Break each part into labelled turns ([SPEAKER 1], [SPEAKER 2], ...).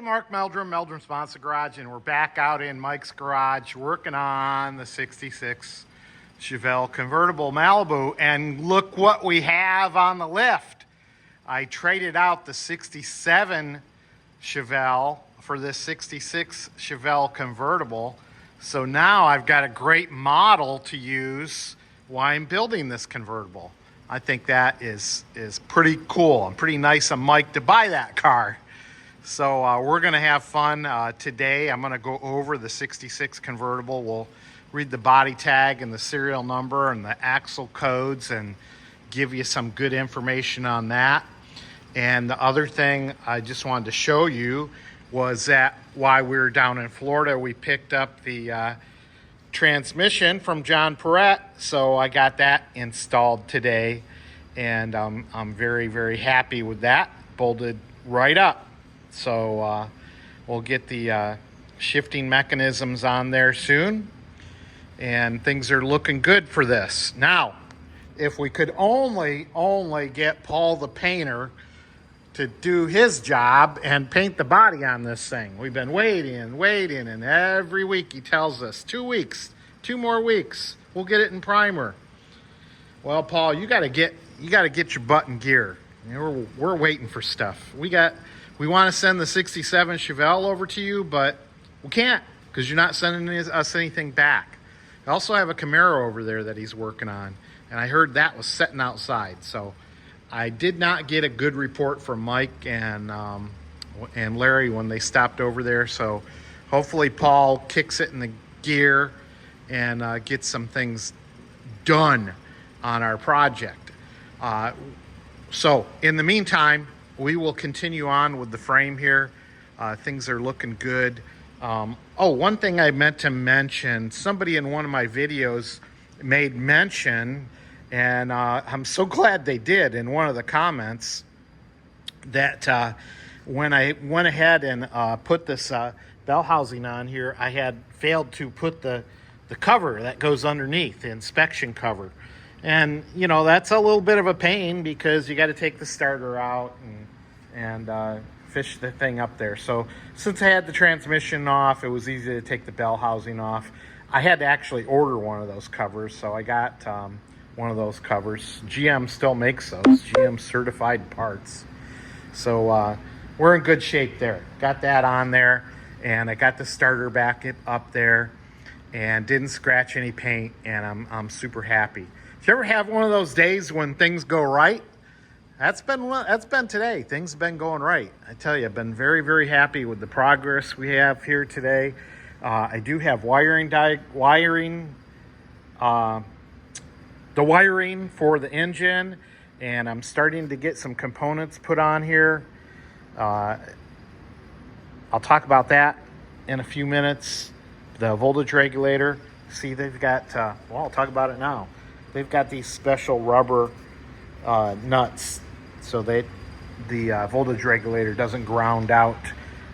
[SPEAKER 1] Mark Meldrum, Meldrum Sponsor Garage, and we're back out in Mike's garage working on the 66 Chevelle Convertible Malibu. And look what we have on the lift. I traded out the 67 Chevelle for this 66 Chevelle Convertible. So now I've got a great model to use while I'm building this convertible. I think that is pretty cool and pretty nice of Mike to buy that car. So we're going to have fun today. I'm going to go over the 66 convertible. We'll read the body tag and the serial number and the axle codes and give you some good information on that. And the other thing I just wanted to show you was that while we were down in Florida, we picked up the transmission from John Perrette. So I got that installed today, and I'm very, very happy with that. Bolted right up. So we'll get the shifting mechanisms on there soon, and things are looking good for this. Now, if we could only get Paul the painter to do his job and paint the body on this thing. We've been waiting, and every week he tells us 2 weeks, 2 more weeks, we'll get it in primer. Well, Paul, you got to get your butt in gear. You know, we're waiting for stuff. We want to send the 67 Chevelle over to you, but we can't because you're not sending us anything back. I also have a Camaro over there that he's working on, and I heard that was sitting outside. So I did not get a good report from Mike and Larry when they stopped over there. So hopefully Paul kicks it in the gear and gets some things done on our project. So in the meantime, we will continue on with the frame here. Things are looking good. One thing I meant to mention, somebody in one of my videos made mention, and I'm so glad they did, in one of the comments, that when I went ahead and put this bell housing on here, I had failed to put the cover that goes underneath, the inspection cover. And, you know, that's a little bit of a pain because you got to take the starter out and fish the thing up there. So since I had the transmission off, it was easy to take the bell housing off. I had to actually order one of those covers, so I got one of those covers. GM still makes those, GM certified parts. So we're in good shape there. Got that on there, and I got the starter back up there and didn't scratch any paint, and I'm super happy. If you ever have one of those days when things go right, that's been today. Things have been going right. I tell you, I've been very, very happy with the progress we have here today. I do have the wiring for the engine, and I'm starting to get some components put on here. I'll talk about that in a few minutes. The voltage regulator. See, they've got, I'll talk about it now. They've got these special rubber nuts so that the voltage regulator doesn't ground out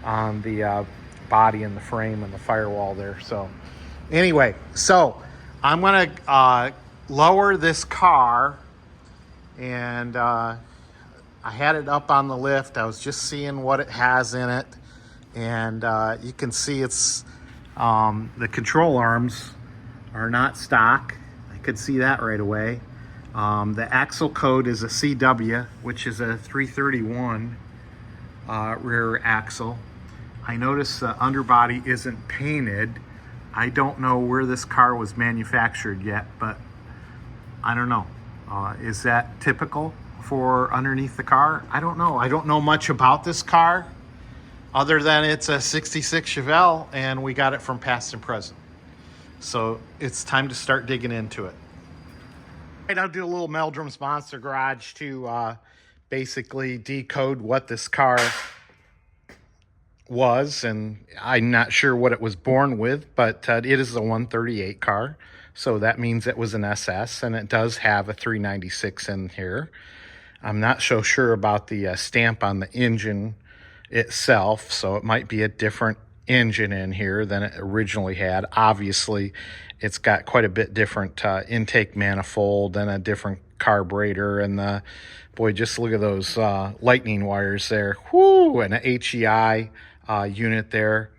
[SPEAKER 1] on the body and the frame and the firewall there. So anyway, so I'm going to lower this car, and I had it up on the lift. I was just seeing what it has in it, and you can see it's the control arms are not stock. Could see that right away. The axle code is a CW, which is a 331 rear axle. I noticed the underbody isn't painted. I don't know where this car was manufactured yet, but I don't know. Is that typical for underneath the car? I don't know. I don't know much about this car other than it's a 66 Chevelle, and we got it from past and present. So it's time to start digging into it. I'll do a little Meldrum Sponsor Garage to basically decode what this car was, and I'm not sure what it was born with, but it is a 138 car, so that means it was an SS, and it does have a 396 in here. I'm not so sure about the stamp on the engine itself, so it might be a different engine in here than it originally had. Obviously, it's got quite a bit different intake manifold and a different carburetor, and boy, just look at those lightning wires there. Whoo, and a HEI unit there.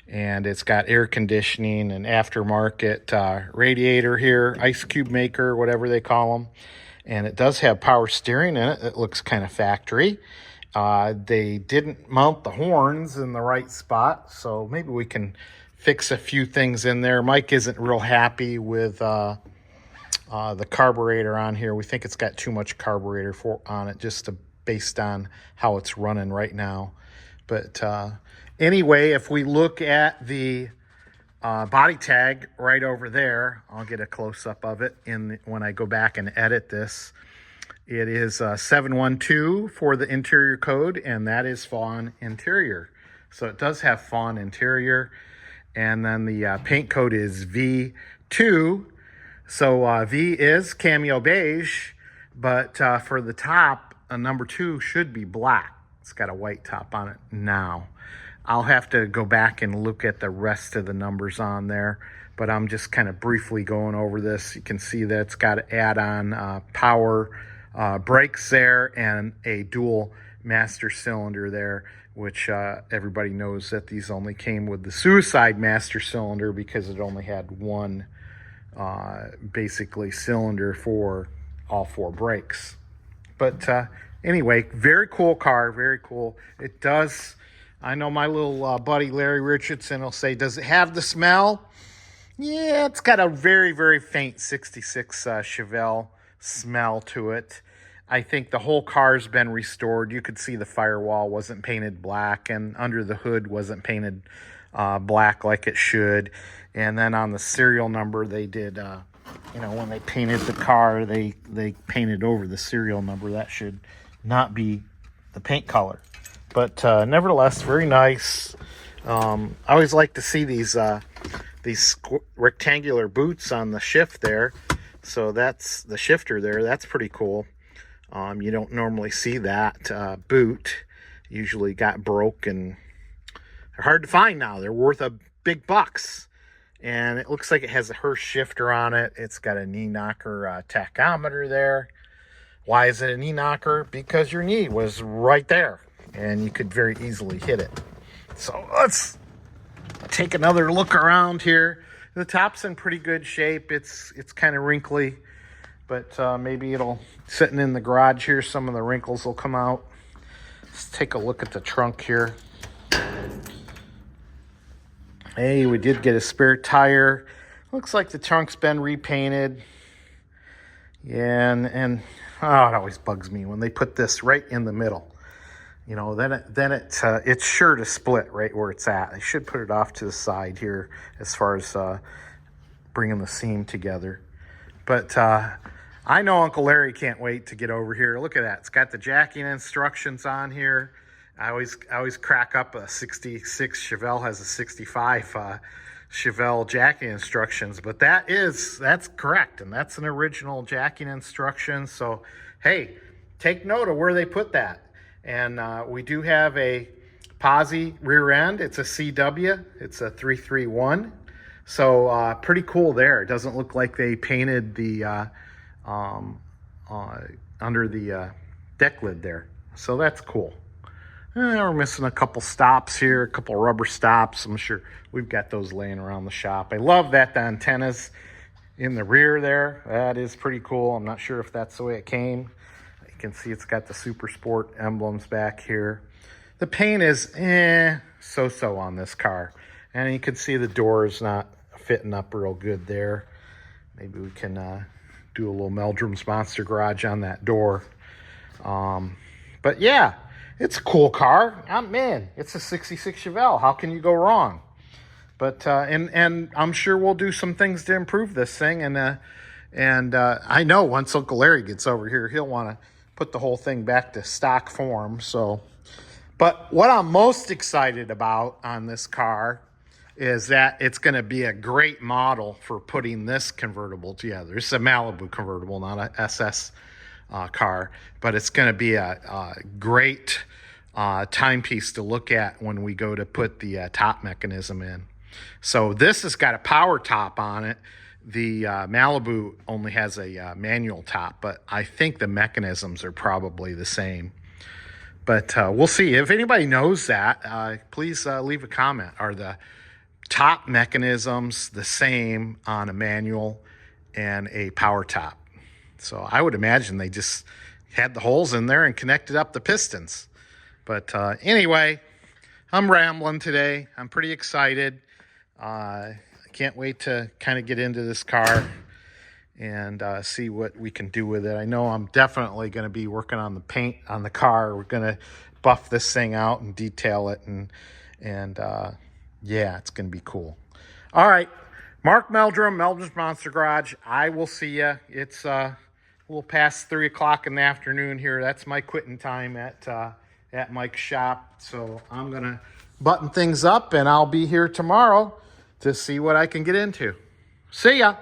[SPEAKER 1] And it's got air conditioning and aftermarket radiator here, ice cube maker, whatever they call them. And it does have power steering in it. It looks kind of factory. They didn't mount the horns in the right spot, so maybe we can fix a few things in there. Mike isn't real happy with the carburetor on here. We think it's got too much carburetor on it, just based on how it's running right now. But anyway, if we look at the body tag right over there, I'll get a close-up of it when I go back and edit this. It is 712 for the interior code, and that is fawn interior. So it does have fawn interior. And then the paint code is V2. So V is cameo beige, but for the top, number 2 should be black. It's got a white top on it now. I'll have to go back and look at the rest of the numbers on there, but I'm just kind of briefly going over this. You can see that it's got add-on power brakes there and a dual master cylinder there, which everybody knows that these only came with the suicide master cylinder because it only had one basically cylinder for all 4 brakes. But anyway, very cool car, very cool. It does, I know my little buddy Larry Richardson will say, does it have the smell? Yeah, it's got a very, very faint 66 Chevelle smell to it. I think the whole car's been restored. You could see the firewall wasn't painted black, and under the hood wasn't painted black like it should. And then on the serial number, they did, when they painted the car, they painted over the serial number. That should not be the paint color. But nevertheless, very nice. I always like to see these rectangular boots on the shift there. So that's the shifter there. That's pretty cool. You don't normally see that boot. Usually got broke, and they're hard to find now. They're worth a big bucks. And it looks like it has a Hurst shifter on it. It's got a knee knocker tachometer there. Why is it a knee knocker? Because your knee was right there, and you could very easily hit it. So let's take another look around here. The top's in pretty good shape. It's kind of wrinkly, but maybe it'll, sitting in the garage here, some of the wrinkles will come out. Let's take a look at the trunk here. Hey, we did get a spare tire. Looks like the trunk's been repainted. Yeah, and oh, it always bugs me when they put this right in the middle. You know, then it's sure to split right where it's at. They should put it off to the side here as far as bringing the seam together. But I know Uncle Larry can't wait to get over here. Look at that. It's got the jacking instructions on here. I always crack up. A 66 Chevelle has a 65 Chevelle jacking instructions, but that's correct, and that's an original jacking instruction. So hey, take note of where they put that. And we do have a posi rear end. It's a CW. It's a 331. So pretty cool there. It doesn't look like they painted the under the deck lid there. So that's cool. We're missing a couple stops here, a couple rubber stops. I'm sure we've got those laying around the shop. I love that the antennas in the rear there. That is pretty cool. I'm not sure if that's the way it came. You can see it's got the Super Sport emblems back here. The paint is so-so on this car. And you can see the door is not fitting up real good there. Maybe we can do a little Meldrum's Monster Garage on that door. But yeah, it's a cool car. Man, it's a 66 Chevelle. How can you go wrong? But and I'm sure we'll do some things to improve this thing. And I know once Uncle Larry gets over here, he'll want to put the whole thing back to stock form. So, but what I'm most excited about on this car is that it's going to be a great model for putting this convertible together. It's a Malibu convertible, not a SS car, but it's going to be a great timepiece to look at when we go to put the top mechanism in. So this has got a power top on it. The Malibu only has a manual top, but I think the mechanisms are probably the same. But we'll see. If anybody knows that, please leave a comment. Are the top mechanisms the same on a manual and a power top? So I would imagine they just had the holes in there and connected up the pistons. But anyway, I'm rambling today. I'm pretty excited. I can't wait to kind of get into this car and see what we can do with it. I know I'm definitely going to be working on the paint on the car. We're going to buff this thing out and detail it, and yeah, it's going to be cool. All right, Mark Meldrum, Meldrum's Monster Garage. I will see you. It's a little past 3 o'clock in the afternoon here. That's my quitting time at Mike's shop. So I'm going to button things up, and I'll be here tomorrow to see what I can get into. See ya.